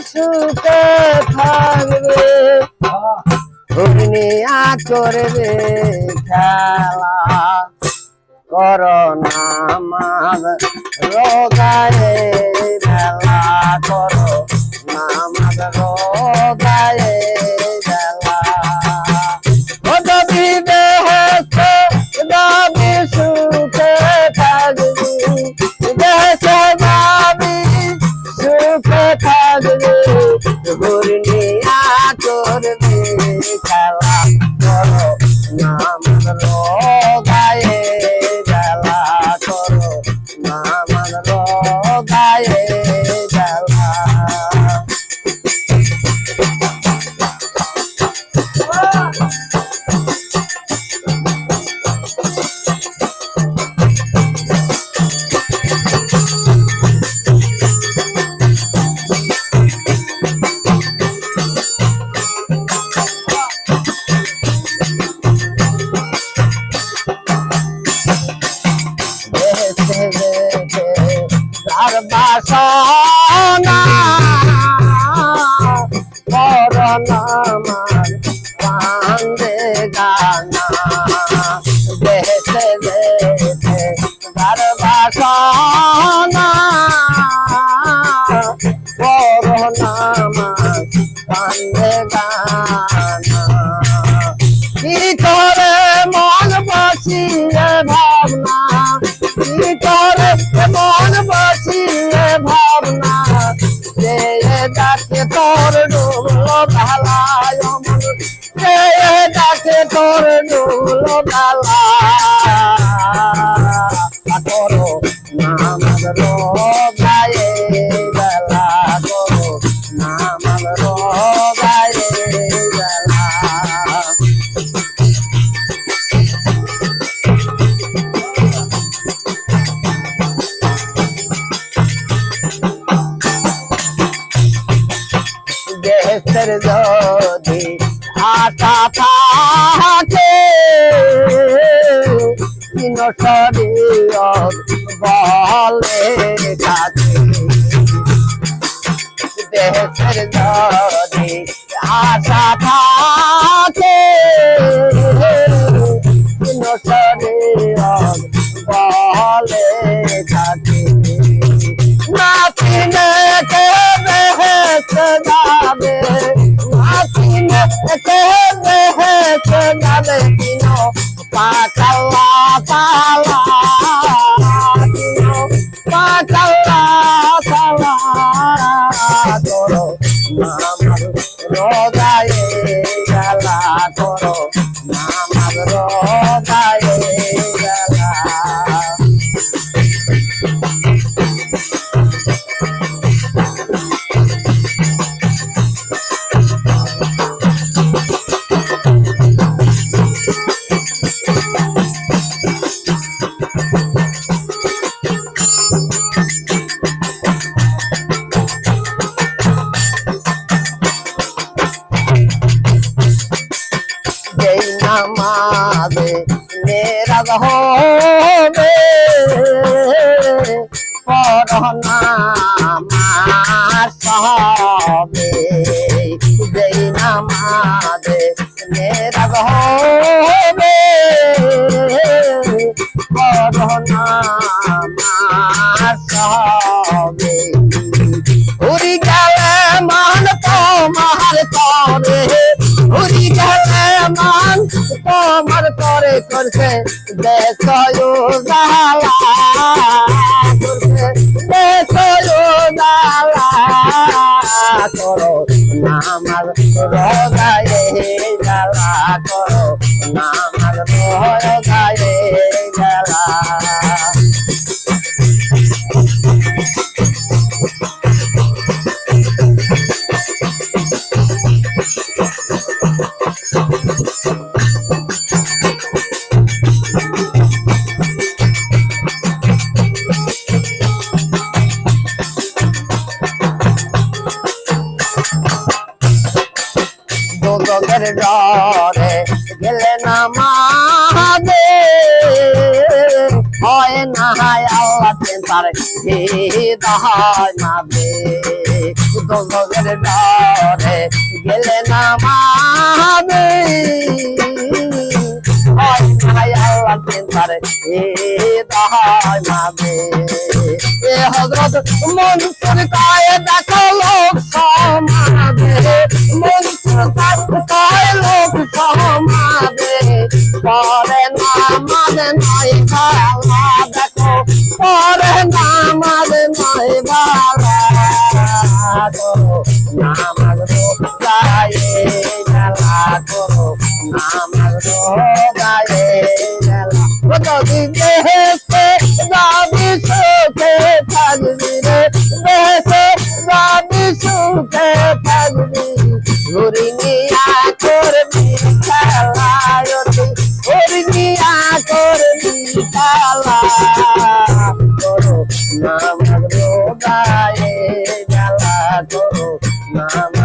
সুখে থাকবে ঘূর্ণিয়া করবে খেলা করোনা আমার রোগায়ে মেলা করোনা আমার রোগায়ে মেলা ও দাবি বেহেশতে দাবি সুখে থাকবি দেশে যাবি সুখে থাকবি ঘূর্ণিয়া করবি খেলা করোনা আমার রোগায়ে মেলা করোনা আমার রোগায়ে মেলা বাসনা করোনা আমার কান্দে গানা দেশে দেশে তার বাসনা করোনা আমার কান্দে গানা কি করে মন বসিয়ে ভাবনা কি করে মন বসিয়ে ভাবনা যে ডাকে তোর ডুবলো ঢালায় যে ডাকে তোর ডুবলো ঢালা করো নামাজ রোগায়ে বেলা করো নামাজ রোগায়ে বেলা দেশের যদি আশা থাকে বলে কাছে দেশের যদি আশা থাকে বলে কাছে নাচিনে কে বেহেশত যাবে নাচিনে কে বেহেশত যাবে কিনো পাকাল্লা পালা কিনো পাকাল্লা পালা করো নামাজ রোগায়ে মেলা করো নামাজ রোগায়ে মেলা নামাজে মেরাজ হবে করোনা আমার সবে যেই নামাজে মেরাজ হবে করোনা আমার সবে উড়ি গেলে মান তোমার তরে উড়ি গেলে মান তোমার তরে করছে দেশয় জালা করছে দেশয় জালা করো নামাজ রোগায়ে জালা করো নামাজ রোগায়ে জালা দুজকের ডরে গেলে নামাজে হয় না আল্লাহ তার হৃদয় মাঝে দোজখের ডরে গেলে না মাবে হয় না আল্লাহ তার হৃদয় মাঝে এ হযরত মনসুর কয় দেখো লোক সমাজে মনসুর কয় লোক সমাজে পরে নামাজ নয় বালা দেখো পরে নামাজ নয় বালা করো নামাজ রোজায়ে মেলা করো নামাজ রোজায়ে মেলা যদি দেহেতে যাবি সুখে থাকবি রে দেহেতে যাবি সুখে থাকবি ঘুরি নিয়া করবি খেলায়তি ঘুরি নিয়া করবি খেলা করো নামাজ রোজায়ে মেলা করো নামাজ